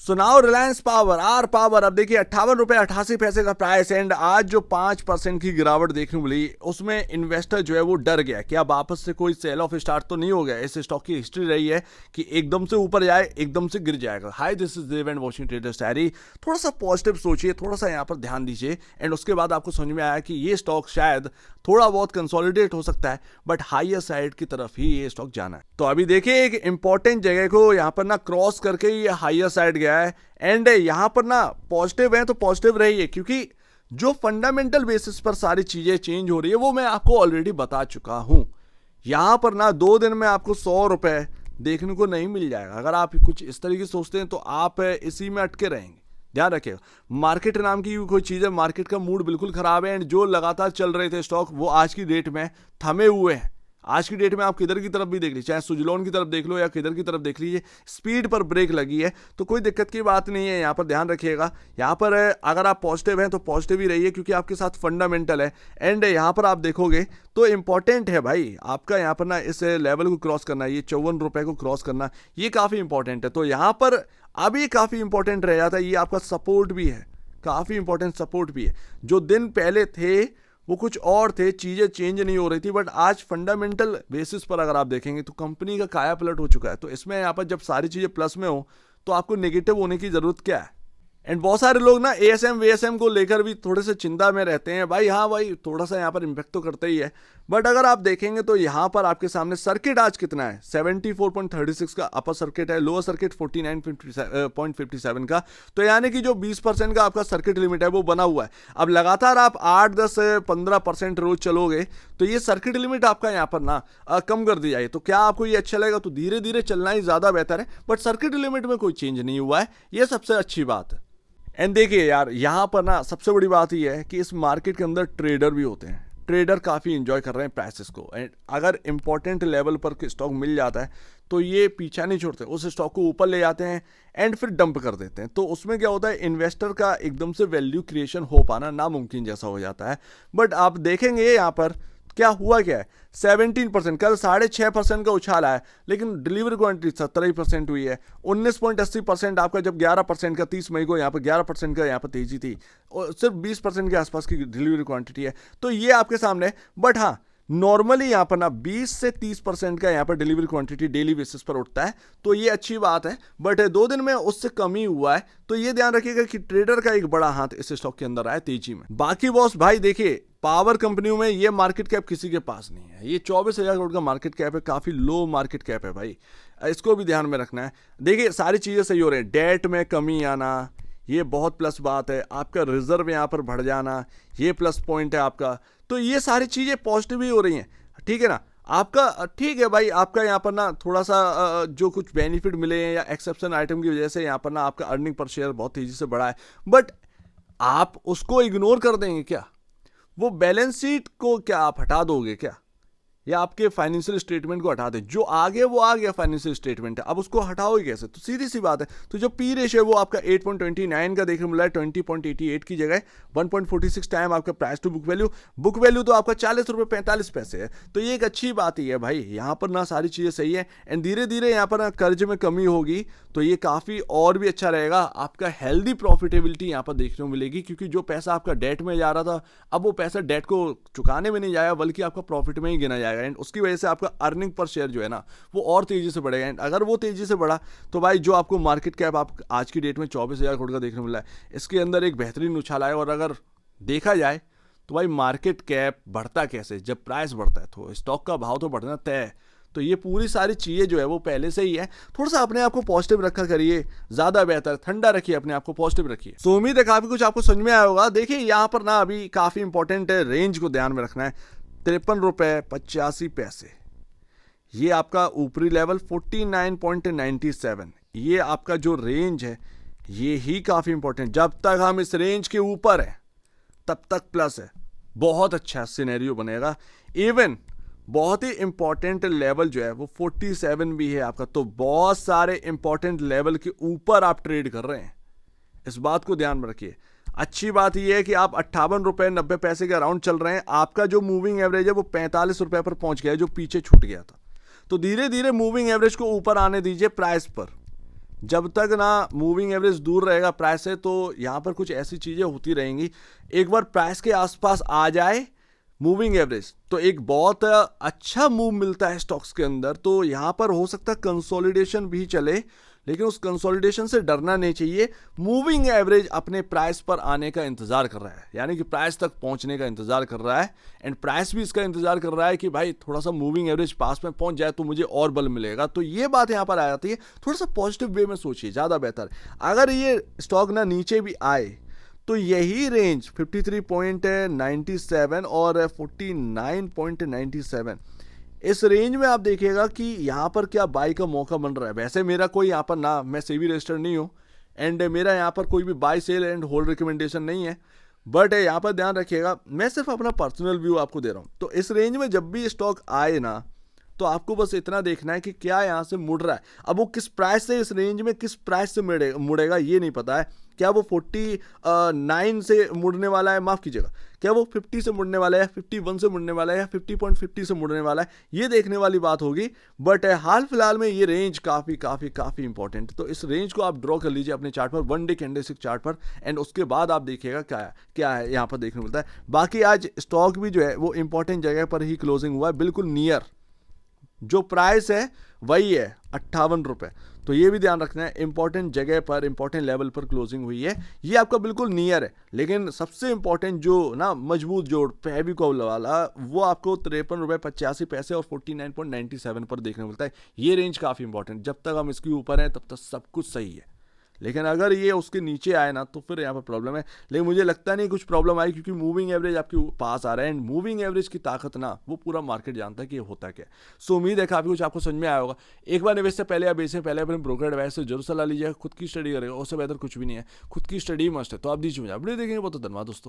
सुनाओ Reliance power, are power, अब देखिए 58 रुपए 88 पैसे का प्राइस। एंड आज जो 5% की गिरावट देखने को मिली, उसमें इन्वेस्टर जो है वो डर गया कि अब वापस से कोई सेल ऑफ स्टार्ट तो नहीं हो गया। इस स्टॉक की हिस्ट्री रही है कि एकदम से ऊपर जाए, एकदम से गिर जाएगा। Hi, this is Dev and watching Traders Diary. थोड़ा सा पॉजिटिव सोचिए, थोड़ा सा यहाँ पर ध्यान दीजिए, एंड उसके बाद आपको समझ में आया कि ये स्टॉक शायद थोड़ा बहुत कंसोलिडेट हो सकता है, बट हायर साइड की तरफ ही ये स्टॉक जाना है। तो अभी देखिए एक इंपॉर्टेंट जगह को यहाँ पर ना क्रॉस करके ये हायर साइड गया है। एंड यहाँ पर ना पॉजिटिव है तो पॉजिटिव रहिए, क्योंकि जो फंडामेंटल बेसिस पर सारी चीजें चेंज हो रही है वो मैं आपको ऑलरेडी बता चुका हूं। यहां पर ना 2 दिन में आपको 100 रुपए देखने को नहीं मिल जाएगा। अगर आप कुछ इस तरीके सोचते हैं तो आप इसी में अटके रहेंगे। ध्यान रखिएगा, मार्केट नाम की कोई चीज है, मार्केट का मूड बिल्कुल खराब है। एंड जो लगातार चल रहे थे स्टॉक वो आज की डेट में थमे हुए हैं। आज की डेट में आप किधर की तरफ भी देख लीजिए, चाहे सुजलोन की तरफ देख लो या किधर की तरफ देख लीजिए, स्पीड पर ब्रेक लगी है। तो कोई दिक्कत की बात नहीं है, यहाँ पर ध्यान रखिएगा। यहाँ पर अगर आप पॉजिटिव हैं तो पॉजिटिव ही रहिए, क्योंकि आपके साथ फंडामेंटल है। एंड यहाँ पर आप देखोगे तो इंपॉर्टेंट है भाई आपका यहाँ पर ना इस लेवल को क्रॉस करना, ये 54 रुपए को क्रॉस करना, ये काफ़ी इंपॉर्टेंट है। तो यहाँ पर अभी काफ़ी इंपॉर्टेंट रह जाता है, ये आपका सपोर्ट भी है, काफ़ी इंपॉर्टेंट सपोर्ट भी है। जो दिन पहले थे वो कुछ और थे, चीज़ें चेंज नहीं हो रही थी, बट आज फंडामेंटल बेसिस पर अगर आप देखेंगे तो कंपनी का काया पलट हो चुका है। तो इसमें यहाँ पर जब सारी चीज़ें प्लस में हो तो आपको नेगेटिव होने की ज़रूरत क्या है। एंड बहुत सारे लोग ना एएसएम वीएसएम को लेकर भी थोड़े से चिंता में रहते हैं। भाई हाँ भाई, थोड़ा सा यहाँ पर इम्पैक्ट तो करता ही है, बट अगर आप देखेंगे तो यहाँ पर आपके सामने सर्किट आज कितना है, 74.36 का अपर सर्किट है, लोअर सर्किट 49.57 का। तो यानी कि जो 20% का आपका सर्किट लिमिट है वो बना हुआ है। अब लगातार आप 8-10-15% रोज चलोगे तो ये सर्किट लिमिट आपका यहाँ पर ना कम कर दी जाए तो क्या आपको ये अच्छा लगेगा? तो धीरे धीरे चलना ही ज़्यादा बेहतर है, बट सर्किट लिमिट में कोई चेंज नहीं हुआ है, ये सबसे अच्छी बात है। एंड देखिए यार, यहाँ पर ना सबसे बड़ी बात यह है कि इस मार्केट के अंदर ट्रेडर भी होते हैं। ट्रेडर काफ़ी इंजॉय कर रहे हैं प्राइसेस को। एंड अगर इंपॉर्टेंट लेवल पर स्टॉक मिल जाता है तो ये पीछा नहीं छोड़ते, उस स्टॉक को ऊपर ले जाते हैं एंड फिर डंप कर देते हैं। तो उसमें क्या होता है, इन्वेस्टर का एकदम से वैल्यू क्रिएशन हो पाना नामुमकिन जैसा हो जाता है। बट आप देखेंगे यहाँ पर क्या हुआ, क्या है, 17%, कल 6.5% का उछाल आया, लेकिन डिलीवरी क्वांटिटी 17% हुई है। 19.80% आपका, जब 11% का 30 मई को यहाँ पर 11% का यहाँ पर तेजी थी, और सिर्फ 20% के आसपास की डिलीवरी क्वांटिटी है। तो ये आपके सामने, बट हाँ नॉर्मली यहाँ पर ना 20 से 30% का यहाँ पर डिलीवरी क्वांटिटी डेली बेसिस पर उठता है, तो ये अच्छी बात है। बट 2 दिन में उससे कम ही हुआ है, तो ये ध्यान रखिएगा कि ट्रेडर का एक बड़ा हाथ इस स्टॉक के अंदर आया तेजी में। बाकी बॉस भाई देखिए, पावर कंपनियों में ये मार्केट कैप किसी के पास नहीं है। ये 24,000 करोड़ का मार्केट कैप है, काफी लो मार्केट कैप है भाई, इसको भी ध्यान में रखना है। देखिए सारी चीजें सही हो रही है, डेट में कमी आना ये बहुत प्लस बात है, आपका रिजर्व यहाँ पर बढ़ जाना ये प्लस पॉइंट है आपका। तो ये सारी चीजें पॉजिटिव ही हो रही हैं, ठीक है ना। आपका ठीक है भाई, आपका यहाँ पर ना थोड़ा सा जो कुछ बेनिफिट मिले हैं या एक्सेप्शन आइटम की वजह से यहाँ पर ना आपका अर्निंग पर शेयर बहुत तेजी से बढ़ा है, बट आप उसको इग्नोर कर देंगे क्या? वो बैलेंस शीट को क्या आप हटा दोगे क्या, या आपके फाइनेंशियल स्टेटमेंट को हटा दें? जो आ गया वो आ गया, फाइनेंशियल स्टेटमेंट है, अब उसको हटाओगे कैसे? तो सीधी सी बात है। तो जो पी रेशियो है वो आपका 8.29 का देखने मिला है, 20.88 की जगह 1.46 टाइम आपका price to book value. Book value तो आपका 40.45 है। तो ये एक अच्छी बात ही है भाई, यहाँ पर ना सारी चीज़ें सही है। एंड धीरे धीरे यहाँ पर ना कर्ज में कमी होगी तो ये काफ़ी और भी अच्छा रहेगा। आपका हेल्दी प्रॉफिटेबिलिटी यहाँ पर देखने को मिलेगी, क्योंकि जो पैसा आपका डेट में जा रहा था अब वो पैसा डेट को चुकाने में नहीं जाएगा, बल्कि आपका प्रॉफिट में ही गिना जाएगा। एंड उसकी वजह से आपका अर्निंग पर शेयर जो है ना वो और तेजी से बढ़ेगा। एंड अगर वो तेजी से बढ़ा तो भाई जो आपको मार्केट कैप आप आज की डेट में 24,000 करोड़ का देखने को मिला है, इसके अंदर एक बेहतरीन उछाल आएगा। और अगर देखा जाए तो भाई मार्केट कैप बढ़ता कैसे, जब प्राइस बढ़ता है तो स्टॉक का भाव तो बढ़ना तय है। तो ये पूरी सारी चीज़ें जो है वो पहले से ही है। थोड़ा सा अपने आप को पॉजिटिव रखा करिए, ज़्यादा बेहतर, ठंडा रखिए, अपने आप को पॉजिटिव रखिए। तो उम्मीद है काफ़ी कुछ आपको समझ में आया होगा। देखिए यहाँ पर ना अभी काफ़ी इंपॉर्टेंट है, रेंज को ध्यान में रखना है। 53.85 ये आपका ऊपरी लेवल, 49.97 ये आपका जो रेंज है ये ही काफ़ी इंपॉर्टेंट। जब तक हम इस रेंज के ऊपर है तब तक प्लस है, बहुत अच्छा सिनेरियो बनेगा। इवन बहुत ही इंपॉर्टेंट लेवल जो है वो 47 भी है आपका। तो बहुत सारे इंपॉर्टेंट लेवल के ऊपर आप ट्रेड कर रहे हैं, इस बात को ध्यान में रखिए। अच्छी बात यह है कि आप 58.90 के अराउंड चल रहे हैं। आपका जो मूविंग एवरेज है वो 45 रुपए पर पहुंच गया है, जो पीछे छूट गया था। तो धीरे धीरे मूविंग एवरेज को ऊपर आने दीजिए प्राइस पर, जब तक ना मूविंग एवरेज दूर रहेगा प्राइस से, तो यहाँ पर कुछ ऐसी चीज़ें होती रहेंगी। एक बार प्राइस के आसपास आ जाए मूविंग एवरेज तो एक बहुत अच्छा मूव मिलता है स्टॉक्स के अंदर। तो यहाँ पर हो सकता है कंसोलिडेशन भी चले, लेकिन उस कंसोलिडेशन से डरना नहीं चाहिए। मूविंग एवरेज अपने प्राइस पर आने का इंतजार कर रहा है, यानी कि प्राइस तक पहुंचने का इंतजार कर रहा है, एंड प्राइस भी इसका इंतजार कर रहा है कि भाई थोड़ा सा मूविंग एवरेज पास में पहुंच जाए तो मुझे और बल मिलेगा। तो ये बात यहाँ पर आ जाती है, थोड़ा सा पॉजिटिव वे में सोचिए, ज़्यादा बेहतर। अगर ये स्टॉक ना नीचे भी आए तो यही रेंज 53.97 और 49.97, इस रेंज में आप देखिएगा कि यहाँ पर क्या बाई का मौका बन रहा है। वैसे मेरा कोई यहाँ पर ना, मैं सेबी रजिस्टर्ड नहीं हूँ, एंड मेरा यहाँ पर कोई भी buy sell and hold recommendation नहीं है, बट यहाँ पर ध्यान रखिएगा मैं सिर्फ अपना पर्सनल व्यू आपको दे रहा हूँ। तो इस रेंज में जब भी स्टॉक आए ना, तो आपको बस इतना देखना है कि क्या यहाँ से मुड़ रहा है। अब वो किस प्राइस से, इस रेंज में किस प्राइस से मुड़ेगा ये नहीं पता है। क्या वो 49 से मुड़ने वाला है, माफ़ कीजिएगा, क्या वो 50 से मुड़ने वाला है, 51 से मुड़ने वाला है, या 50.50 से मुड़ने वाला है, ये देखने वाली बात होगी। बट हाल फिलहाल में ये रेंज काफ़ी इंपॉर्टेंट है। तो इस रेंज को आप ड्रॉ कर लीजिए अपने चार्ट पर, वन डे कैंडलस्टिक चार्ट पर, एंड उसके बाद आप देखिएगा क्या है यहाँ पर देखने को मिलता है। बाकी आज स्टॉक भी जो है वो इंपॉर्टेंट जगह पर ही क्लोजिंग हुआ है, बिल्कुल नियर जो प्राइस है वही है 58 रुपये। तो ये भी ध्यान रखना है, इंपॉर्टेंट जगह पर, इंपॉर्टेंट लेवल पर क्लोजिंग हुई है, ये आपका बिल्कुल नियर है। लेकिन सबसे इंपॉर्टेंट जो ना मजबूत जोड़ फेविकोल वाला, वो आपको 53.85 और 49.97 पर देखने को मिलता है। ये रेंज काफ़ी इंपॉर्टेंट, जब तक हम इसके ऊपर हैं तब तक सब कुछ सही है, लेकिन अगर ये उसके नीचे आए ना तो फिर यहाँ पर प्रॉब्लम है। लेकिन मुझे लगता नहीं कुछ प्रॉब्लम आई, क्योंकि मूविंग एवरेज आपके पास आ रहा है, एंड मूविंग एवरेज की ताकत ना वो पूरा मार्केट जानता है कि ये होता क्या है। सो उम्मीद है काफ़ी कुछ आपको समझ में आया होगा। एक बार निवेश से पहले या बेचने से पहले अपने ब्रोकर एडवाइस से जरूर सलाह लीजिएगा, खुद की स्टडी करेगा, उससे बेहतर कुछ भी नहीं है, खुद की स्टडी मस्ट है। तो आप दीजिए मुझे अपने देखेंगे, बहुत धन्यवाद दोस्तों।